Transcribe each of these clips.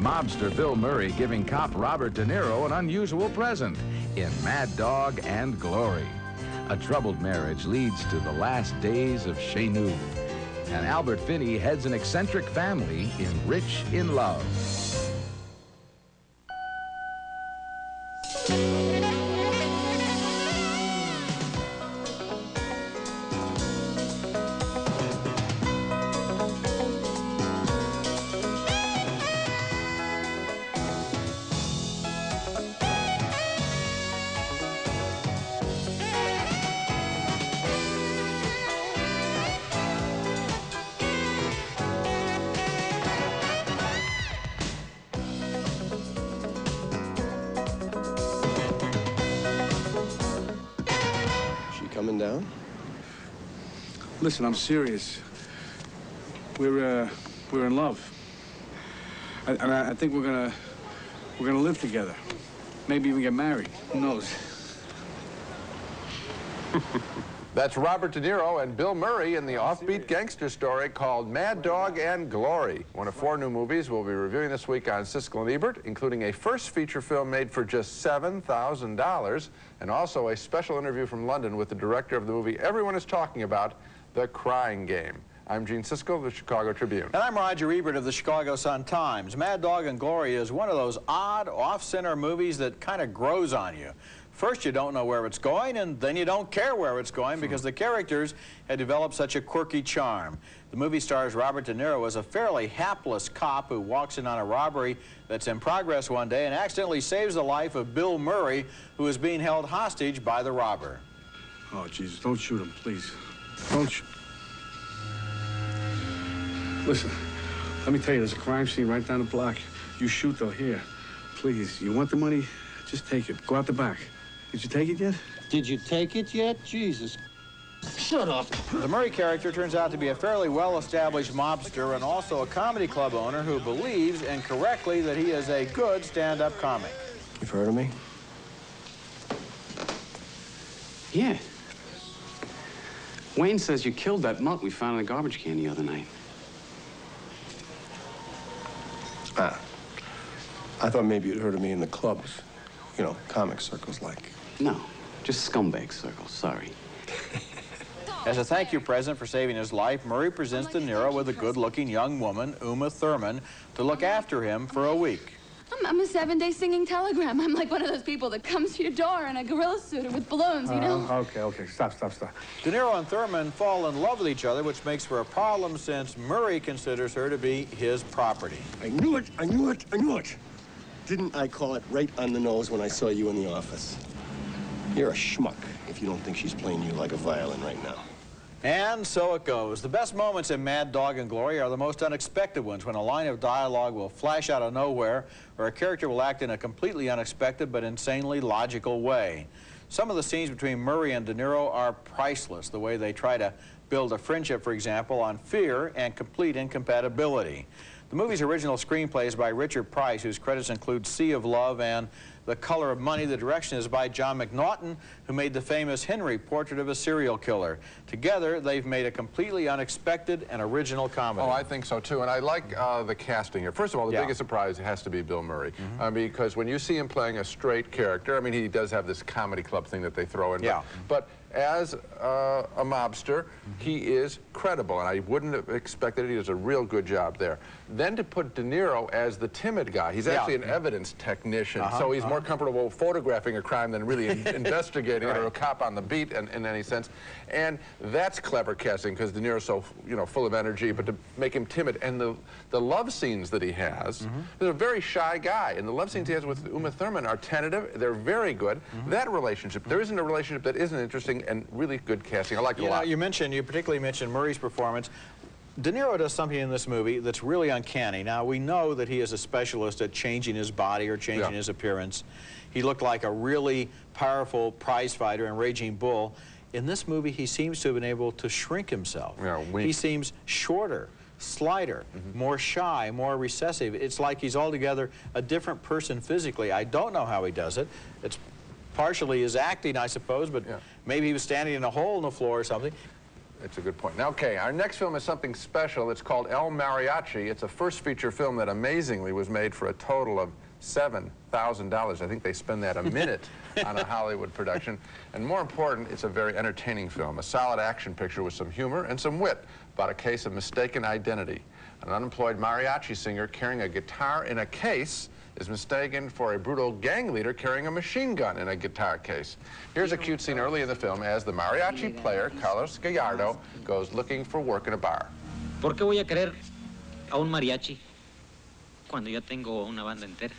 Mobster Bill Murray giving cop Robert De Niro an unusual present in Mad Dog and Glory. A troubled marriage leads to the last days of Chez Nous. And Albert Finney heads an eccentric family in Rich in Love. Coming down? Listen, I'm serious. We're in love. And I think we're gonna live together. Maybe even get married. Who knows? That's Robert De Niro and Bill Murray in the offbeat gangster story called Mad Dog and Glory, one of 4 new movies we'll be reviewing this week on Siskel&Ebert, including a first feature film made for just $7,000, and also a special interview from London with the director of the movie everyone is talking about, The Crying Game. I'm Gene Siskel of the Chicago Tribune. And I'm Roger Ebert of the Chicago Sun-Times. Mad Dog and Glory is one of those odd, off-center movies that kind of grows on you. First, you don't know where it's going, and then you don't care where it's going because the characters had developed such a quirky charm. The movie stars Robert De Niro as a fairly hapless cop who walks in on a robbery that's in progress one day and accidentally saves the life of Bill Murray, who is being held hostage by the robber. Oh, Jesus, don't shoot him, please. Don't shoot. Listen, let me tell you, there's a crime scene right down the block. You shoot, they'll hear. Please, you want the money? Just take it. Go out the back. Did you take it yet? Did you take it yet? Jesus. Shut up. The Murray character turns out to be a fairly well-established mobster and also a comedy club owner who believes, incorrectly, that he is a good stand-up comic. You've heard of me? Yeah. Wayne says you killed that mutt we found in the garbage can the other night. Ah. I thought maybe you'd heard of me in the clubs. You know, comic circles like. No, just scumbag circles, sorry. As a thank you present for saving his life, Murray presents De Niro with a good-looking young woman, Uma Thurman, to look after him for a week. I'm a 7-day singing telegram. I'm like one of those people that comes to your door in a gorilla suit or with balloons, you know? Okay. Stop. De Niro and Thurman fall in love with each other, which makes for a problem since Murray considers her to be his property. I knew it. Didn't I call it right on the nose when I saw you in the office? You're a schmuck if you don't think she's playing you like a violin right now. And so it goes. The best moments in Mad Dog and Glory are the most unexpected ones, when a line of dialogue will flash out of nowhere or a character will act in a completely unexpected but insanely logical way. Some of the scenes between Murray and De Niro are priceless, the way they try to build a friendship, for example, on fear and complete incompatibility. The movie's original screenplay is by Richard Price, whose credits include Sea of Love and The Color of Money. The direction is by John McNaughton, who made the famous Henry, Portrait of a Serial Killer. Together, they've made a completely unexpected and original comedy. Oh, I think so, too. And I like the casting here. First of all, the biggest surprise has to be Bill Murray. Because when you see him playing a straight character, I mean, he does have this comedy club thing that they throw in. Yeah. But as a mobster, he is credible, and I wouldn't have expected it. He does a real good job there. Then to put De Niro as the timid guy, he's actually an evidence technician, so he's more comfortable photographing a crime than really investigating it, or a cop on the beat in any sense. And that's clever casting, because De Niro's so, you know, full of energy, but to make him timid. And the love scenes that he has, he's a very shy guy, and the love scenes he has with Uma Thurman are tentative. They're very good. That relationship, there isn't a relationship that isn't interesting, and really good casting. I like it a lot. You particularly mentioned Murray's performance. De Niro does something in this movie that's really uncanny. Now, we know that he is a specialist at changing his body or changing his appearance. He looked like a really powerful prize fighter in Raging Bull. In this movie, he seems to have been able to shrink himself. He seems shorter, slighter, more shy, more recessive. It's like he's altogether a different person physically. I don't know how he does it. It's partially his acting, I suppose, but maybe he was standing in a hole in the floor or something. It's a good point. Now, okay, our next film is something special. It's called El Mariachi. It's a first feature film that amazingly was made for a total of $7,000. I think they spend that a minute on a Hollywood production. And more important, it's a very entertaining film, a solid action picture with some humor and some wit about a case of mistaken identity. An unemployed mariachi singer carrying a guitar in a case is mistaken for a brutal gang leader carrying a machine gun in a guitar case. Here's a cute scene early in the film as the mariachi player, Carlos Gallardo, goes looking for work in a bar. ¿Por qué voy a querer a un mariachi cuando ya tengo una banda entera?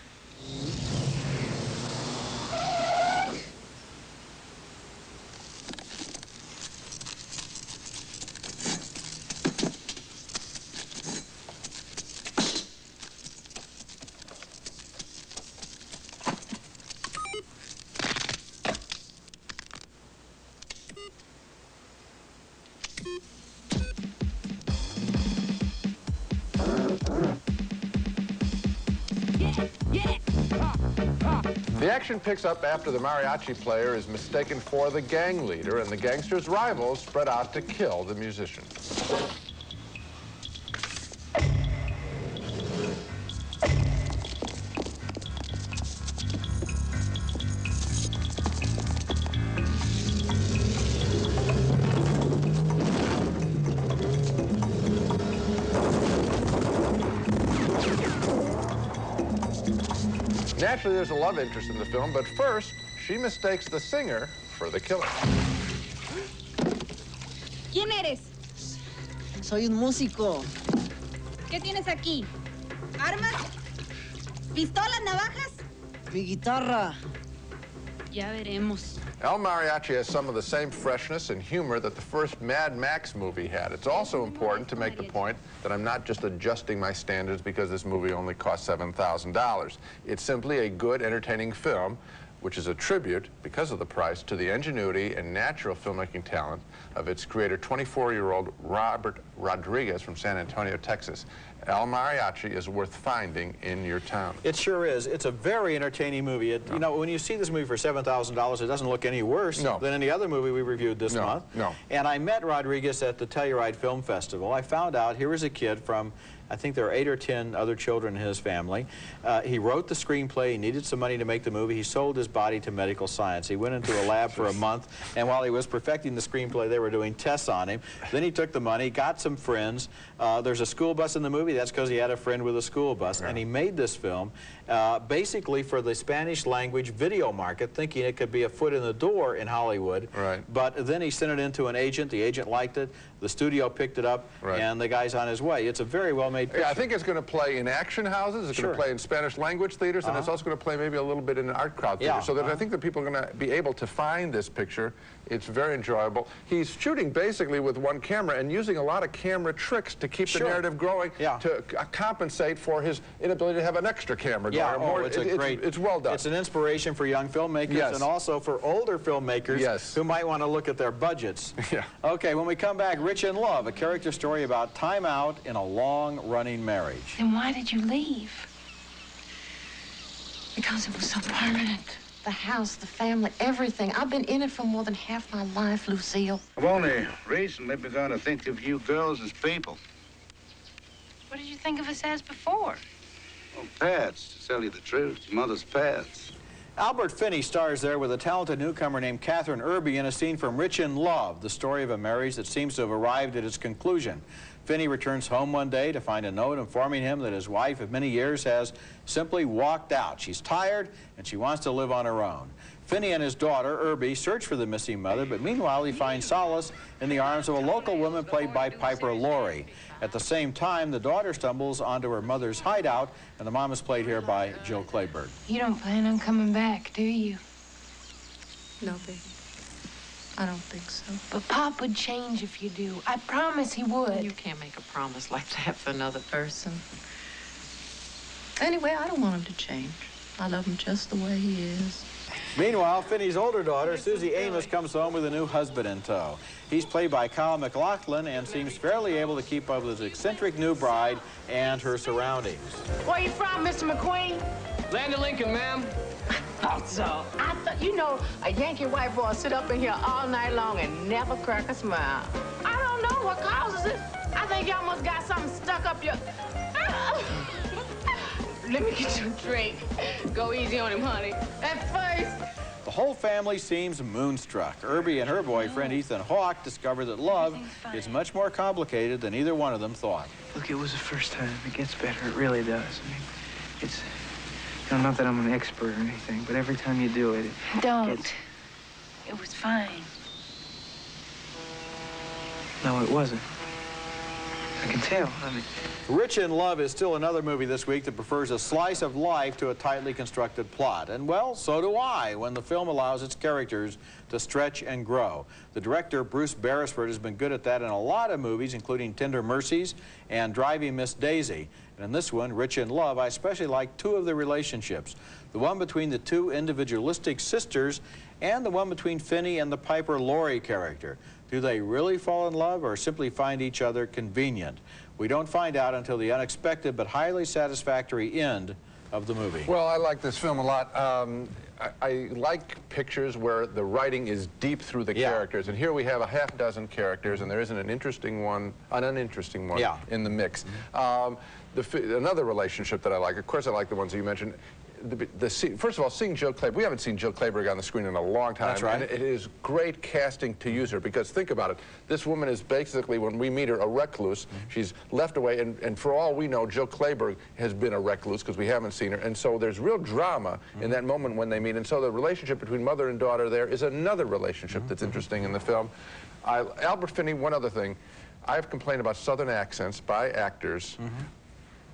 The action picks up after the mariachi player is mistaken for the gang leader, and the gangster's rivals spread out to kill the musician. Naturally, there's a love interest in the film, but first, she mistakes the singer for the killer. ¿Quién eres? Soy un músico. ¿Qué tienes aquí? ¿Armas? ¿Pistolas, navajas? Mi guitarra. Ya veremos. El Mariachi has some of the same freshness and humor that the first Mad Max movie had. It's also important to make the point that I'm not just adjusting my standards because this movie only cost $7,000. It's simply a good, entertaining film, which is a tribute, because of the price, to the ingenuity and natural filmmaking talent of its creator, 24-year-old Robert Rodriguez from San Antonio, Texas. El Mariachi is worth finding in your town. It sure is. It's a very entertaining movie. You know, when you see this movie for $7,000, it doesn't look any worse than any other movie we reviewed this month. And I met Rodriguez at the Telluride Film Festival. I found out here was a kid from, I think there are 8 or 10 other children in his family. He wrote the screenplay. He needed some money to make the movie. He sold his body to medical science. He went into a lab for a month, and while he was perfecting the screenplay, they were doing tests on him. Then he took the money, got some friends. There's a school bus in the movie. That's because he had a friend with a school bus. And he made this film basically for the Spanish language video market, thinking it could be a foot in the door in Hollywood. But then he sent it into an agent. The agent liked it. The studio picked it up, and the guy's on his way. It's a very well-made picture. Yeah, I think it's going to play in action houses. It's going to play in Spanish language theaters, and it's also going to play maybe a little bit in an art crowd theater. So that I think that people are going to be able to find this picture. It's very enjoyable. He's shooting basically with one camera and using a lot of camera tricks to keep the narrative growing, to compensate for his inability to have an extra camera going. It's well done. It's an inspiration for young filmmakers and also for older filmmakers who might want to look at their budgets. Okay, when we come back, Rich in Love, a character story about time out in a long-running marriage. Then why did you leave? Because it was so permanent. The house, the family, everything. I've been in it for more than half my life, Lucille. I've only recently begun to think of you girls as people. What did you think of us as before? Well, pets, to tell you the truth. Your mother's pets. Albert Finney stars there with a talented newcomer named Catherine Irby in a scene from Rich in Love, the story of a marriage that seems to have arrived at its conclusion. Finney returns home one day to find a note informing him that his wife of many years has simply walked out. She's tired and she wants to live on her own. Finney and his daughter, Irby, search for the missing mother, but meanwhile he finds solace in the arms of a local woman played by Piper Laurie. At the same time, the daughter stumbles onto her mother's hideout, and the mom is played here by Jill Clayburgh. You don't plan on coming back, do you? No, baby. I don't think so. But Pop would change if you do. I promise he would. You can't make a promise like that for another person. Anyway, I don't want him to change. I love him just the way he is. Meanwhile, Finney's older daughter, Susie Amos, comes home with a new husband in tow. He's played by Kyle MacLachlan and seems fairly able to keep up with his eccentric new bride and her surroundings. Where you from, Mr. McQueen? Land of Lincoln, ma'am. Thought so. I thought, you know, a Yankee white boy sit up in here all night long and never crack a smile. I don't know what causes it. I think y'all must got something stuck up your... Let me get you a drink. Go easy on him, honey. At first. The whole family seems moonstruck. Irby and her boyfriend, Ethan Hawke, discover that love is much more complicated than either one of them thought. Look, it was the first time. It gets better. It really does. I mean, it's... You know, not that I'm an expert or anything, but every time you do it, Don't. It was fine. No, it wasn't. I can tell. I mean... Rich in Love is still another movie this week that prefers a slice of life to a tightly constructed plot. And, well, so do I, when the film allows its characters to stretch and grow. The director, Bruce Beresford, has been good at that in a lot of movies, including Tender Mercies and Driving Miss Daisy. And in this one, Rich in Love, I especially like two of the relationships. The one between the two individualistic sisters and the one between Finney and the Piper Laurie character. Do they really fall in love or simply find each other convenient? We don't find out until the unexpected but highly satisfactory end of the movie. Well, I like this film a lot. I like pictures where the writing is deep through the characters, and here we have a half dozen characters, and there isn't an interesting one, an uninteresting one in the mix. Another relationship that I like, of course I like the ones that you mentioned. First of all, seeing Jill Clayburgh, we haven't seen Jill Clayburgh on the screen in a long time. That's right. And it is great casting to use her, because think about it. This woman is basically, when we meet her, a recluse. She's left away, and for all we know, Jill Clayburgh has been a recluse because we haven't seen her. And so there's real drama in that moment when they meet. And so the relationship between mother and daughter there is another relationship that's interesting in the film. Albert Finney, one other thing. I've complained about Southern accents by actors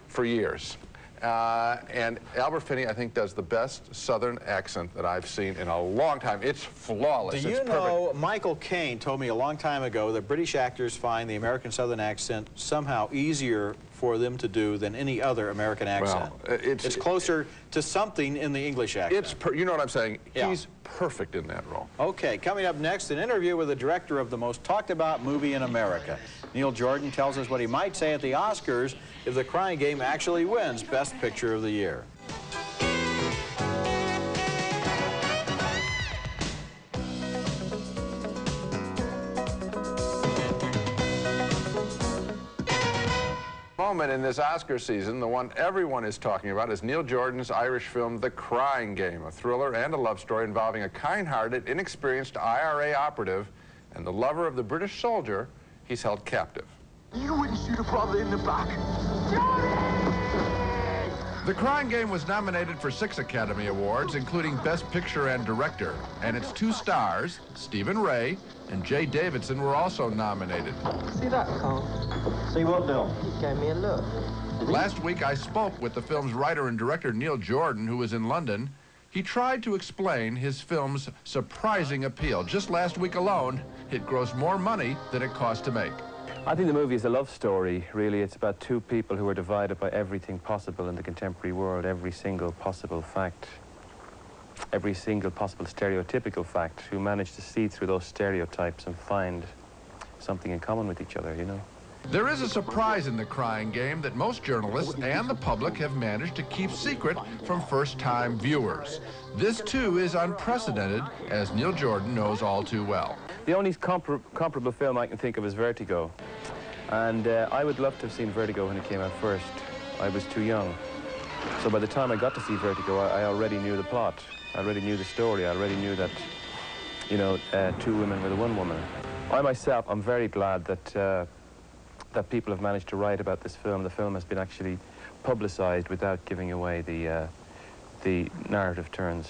for years. And Albert Finney, I think, does the best Southern accent that I've seen in a long time. It's flawless. Do you know, Michael Caine told me a long time ago that British actors find the American Southern accent somehow easier for them to do than any other American accent. Well, it's closer to something in the English accent. You know what I'm saying? Yeah. He's perfect in that role. Okay, coming up next, an interview with the director of the most talked about movie in America. Neil Jordan tells us what he might say at the Oscars if The Crying Game actually wins Best Picture of the Year. Moment in this Oscar season, the one everyone is talking about, is Neil Jordan's Irish film The Crying Game, a thriller and a love story involving a kind-hearted, inexperienced IRA operative and the lover of the British soldier he's held captive. You wouldn't shoot a brother in the back. The Crying Game was nominated for 6 Academy Awards, including Best Picture and Director, and its 2 stars, Stephen Ray and Jay Davidson, were also nominated. See that, Carl? See what, Bill? He gave me a look. Last week, I spoke with the film's writer and director, Neil Jordan, who was in London. He tried to explain his film's surprising appeal. Just last week alone, it grossed more money than it cost to make. I think the movie is a love story, really. It's about 2 people who are divided by everything possible in the contemporary world, every single possible fact, every single possible stereotypical fact, who manage to see through those stereotypes and find something in common with each other, you know. There is a surprise in The Crying Game that most journalists and the public have managed to keep secret from first-time viewers. This, too, is unprecedented, as Neil Jordan knows all too well. The only comparable film I can think of is Vertigo. And I would love to have seen Vertigo when it came out first. I was too young. So by the time I got to see Vertigo, I already knew the plot. I already knew the story. I already knew that, you know, 2 women with 1 woman. I myself, I'm very glad that that people have managed to write about this film. The film has been actually publicized without giving away the narrative turns.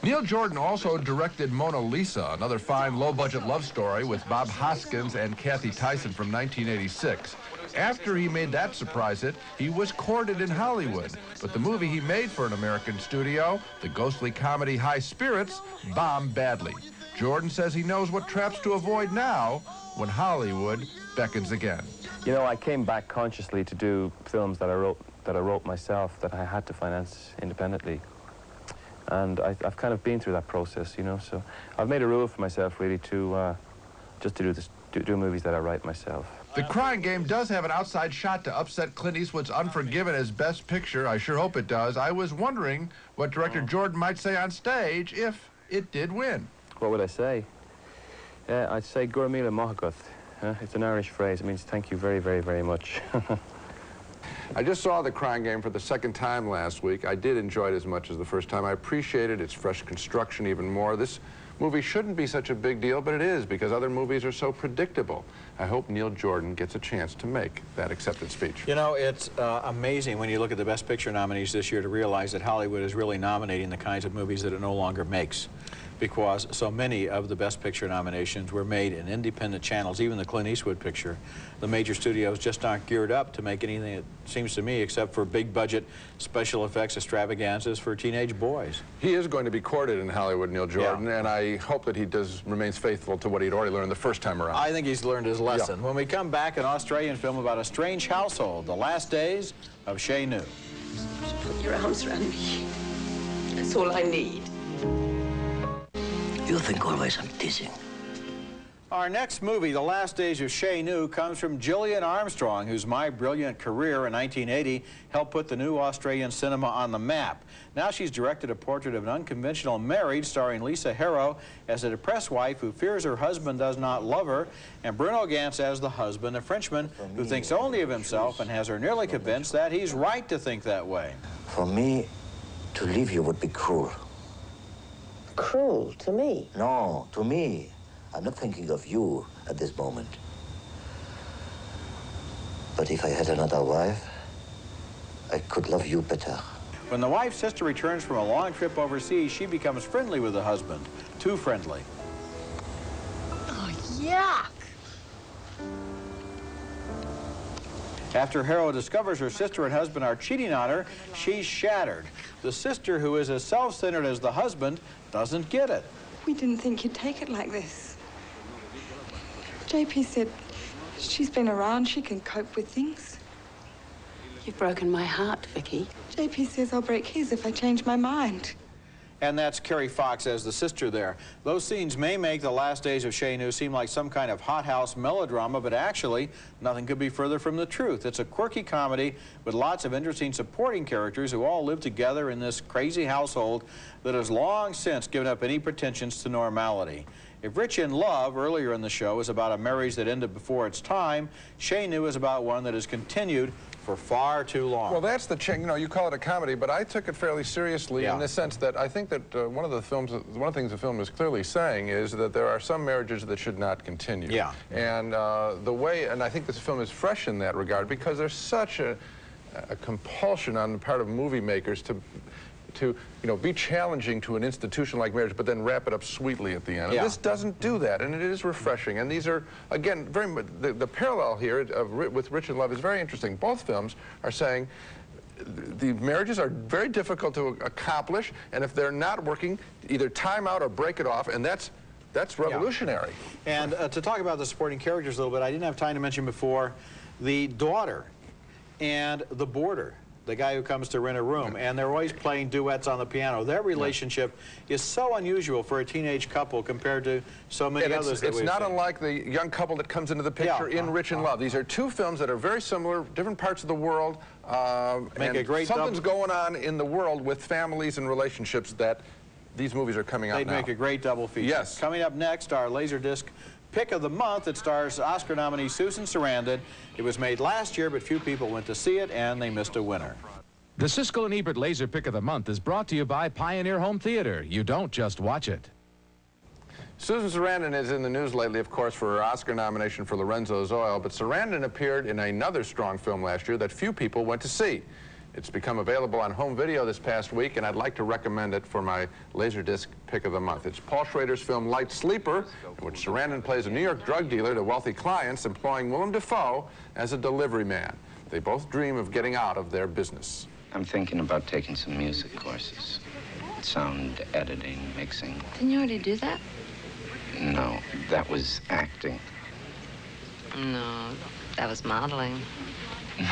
Neil Jordan also directed Mona Lisa, another fine low-budget love story with Bob Hoskins and Kathy Tyson from 1986. After he made that surprise hit, he was courted in Hollywood. But the movie he made for an American studio, the ghostly comedy High Spirits, bombed badly. Jordan says he knows what traps to avoid now when Hollywood beckons again. You know, I came back consciously to do films that I wrote myself, that I had to finance independently. And I've kind of been through that process, you know, so I've made a rule for myself, really, to just to do movies that I write myself. The Crying Game does have an outside shot to upset Clint Eastwood's Unforgiven as Best Picture. I sure hope it does. I was wondering what director Jordan might say on stage if it did win. What would I say? I'd say Gurmila Mohaguth. It's an Irish phrase. It means thank you very, very, very much. I just saw The Crying Game for the second time last week. I did enjoy it as much as the first time. I appreciated its fresh construction even more. This movie shouldn't be such a big deal, but it is, because other movies are so predictable. I hope Neil Jordan gets a chance to make that acceptance speech. You know, it's amazing when you look at the Best Picture nominees this year to realize that Hollywood is really nominating the kinds of movies that it no longer makes, because so many of the Best Picture nominations were made in independent channels, even the Clint Eastwood picture. The major studios just aren't geared up to make anything, it seems to me, except for big budget special effects extravaganzas for teenage boys. He is going to be courted in Hollywood, Neil Jordan, and I hope that he remains faithful to what he'd already learned the first time around. I think he's learned his lesson. Yeah. When we come back, an Australian film about a strange household, The Last Days of Shay Nu. Put your arms around me. That's all I need. You think always I'm teasing. Our next movie, The Last Days of Shay Nu, comes from Gillian Armstrong, whose My Brilliant Career in 1980 helped put the new Australian cinema on the map. Now she's directed a portrait of an unconventional marriage starring Lisa Harrow as a depressed wife who fears her husband does not love her, and Bruno Ganz as the husband, a Frenchman who thinks only of himself and has her nearly convinced that he's right to think that way. For me, to leave you would be cruel. Cruel to me? No, to me. I'm not thinking of you at this moment. But if I had another wife, I could love you better. When the wife's sister returns from a long trip overseas, she becomes friendly with the husband. Too friendly. Oh, yuck! After Harrow discovers her sister and husband are cheating on her, she's shattered. The sister, who is as self-centered as the husband, doesn't get it. We didn't think you'd take it like this. JP said she's been around, she can cope with things. You've broken my heart, Vicky. JP says I'll break his if I change my mind. And that's Carrie Fox as the sister there. Those scenes may make The Last Days of Shay Nu seem like some kind of hothouse melodrama, but actually, nothing could be further from the truth. It's a quirky comedy with lots of interesting supporting characters who all live together in this crazy household that has long since given up any pretensions to normality. If Rich in Love, earlier in the show, is about a marriage that ended before its time, Shay Nu is about one that has continued for far too long. Well, that's the you know, you call it a comedy, but I took it fairly seriously in the sense that I think that one of the things the film is clearly saying is that there are some marriages that should not continue. Yeah. And and I think this film is fresh in that regard because there's such a compulsion on the part of movie makers to be challenging to an institution like marriage, but then wrap it up sweetly at the end. And this doesn't do that, and it is refreshing. And these are, again, very much, the parallel here with Rich in Love is very interesting. Both films are saying the marriages are very difficult to accomplish, and if they're not working, either time out or break it off, and that's revolutionary. Yeah. And to talk about the supporting characters a little bit, I didn't have time to mention before the daughter and the boarder, the guy who comes to rent a room, and they're always playing duets on the piano. Their relationship is so unusual for a teenage couple compared to so many others that we've seen. It's not unlike the young couple that comes into the picture in Rich in Love. These are two films that are very similar, different parts of the world, and something's going on in the world with families and relationships that these movies are coming out now. They'd make a great double feature. Yes. Coming up next, our Laserdisc Pick of the Month. It stars Oscar nominee Susan Sarandon. It was made last year, but few people went to see it, and they missed a winner. The Siskel&Ebert Laser Pick of the Month is brought to you by Pioneer Home Theater. You don't just watch it. Susan Sarandon is in the news lately, of course, for her Oscar nomination for Lorenzo's Oil, but Sarandon appeared in another strong film last year that few people went to see. It's become available on home video this past week, and I'd like to recommend it for my Laserdisc Pick of the Month. It's Paul Schrader's film Light Sleeper, in which Sarandon plays a New York drug dealer to wealthy clients, employing Willem Dafoe as a delivery man. They both dream of getting out of their business. I'm thinking about taking some music courses. Sound editing, mixing. Didn't you already do that? No, that was acting. No, that was modeling.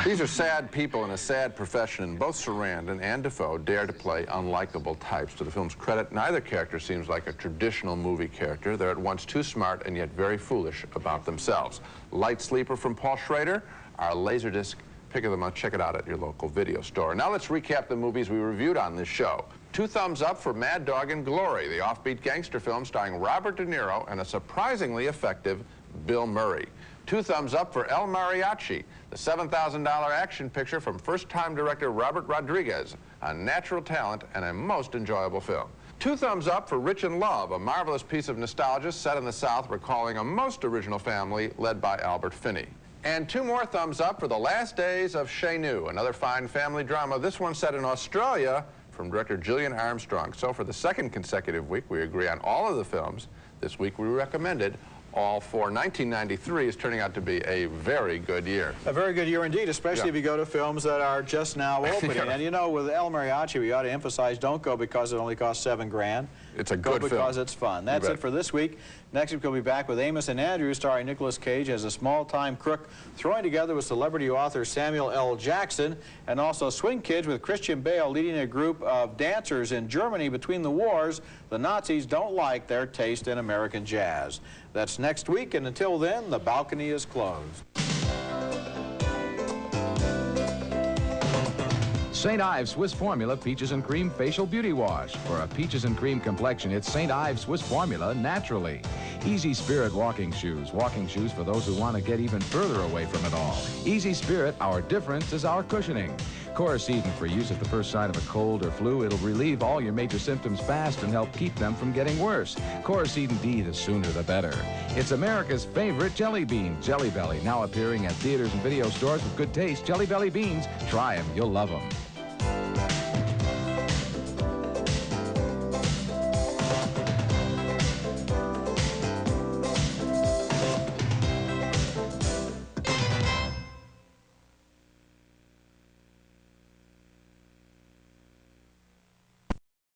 These are sad people in a sad profession. Both Sarandon and Dafoe dare to play unlikable types. To the film's credit, neither character seems like a traditional movie character. They're at once too smart and yet very foolish about themselves. Light Sleeper from Paul Schrader, our Laserdisc Pick of the Month. Check it out at your local video store. Now let's recap the movies we reviewed on this show. 2 thumbs up for Mad Dog and Glory, the offbeat gangster film starring Robert De Niro and a surprisingly effective Bill Murray. 2 thumbs up for El Mariachi, the $7,000 action picture from first-time director Robert Rodriguez, a natural talent and a most enjoyable film. 2 thumbs up for Rich in Love, a marvelous piece of nostalgia set in the South recalling a most original family led by Albert Finney. And 2 more thumbs up for The Last Days of Chez Nous, another fine family drama, this one set in Australia from director Gillian Armstrong. So for the second consecutive week, we agree on all of the films. This week we recommended all 4. 1993 is turning out to be a very good year. A very good year indeed, especially if you go to films that are just now opening. And you know, with El Mariachi, we ought to emphasize, don't go because it only costs $7 grand. It's a good film. Go because it's fun. That's it for this week. Next week we'll be back with Amos and Andrew, starring Nicolas Cage as a small-time crook, throwing together with celebrity author Samuel L. Jackson, and also Swing Kids with Christian Bale leading a group of dancers in Germany between the wars. The Nazis don't like their taste in American jazz. That's next week, and until then, the balcony is closed. St. Ives Swiss Formula Peaches and Cream Facial Beauty Wash. For a peaches and cream complexion, it's St. Ives Swiss Formula naturally. Easy Spirit walking shoes for those who want to get even further away from it all. Easy Spirit, our difference is our cushioning. Coracidin for use at the first sign of a cold or flu. It'll relieve all your major symptoms fast and help keep them from getting worse. Coracidin D, the sooner the better. It's America's favorite jelly bean, Jelly Belly, now appearing at theaters and video stores with good taste. Jelly Belly beans, try them, you'll love them.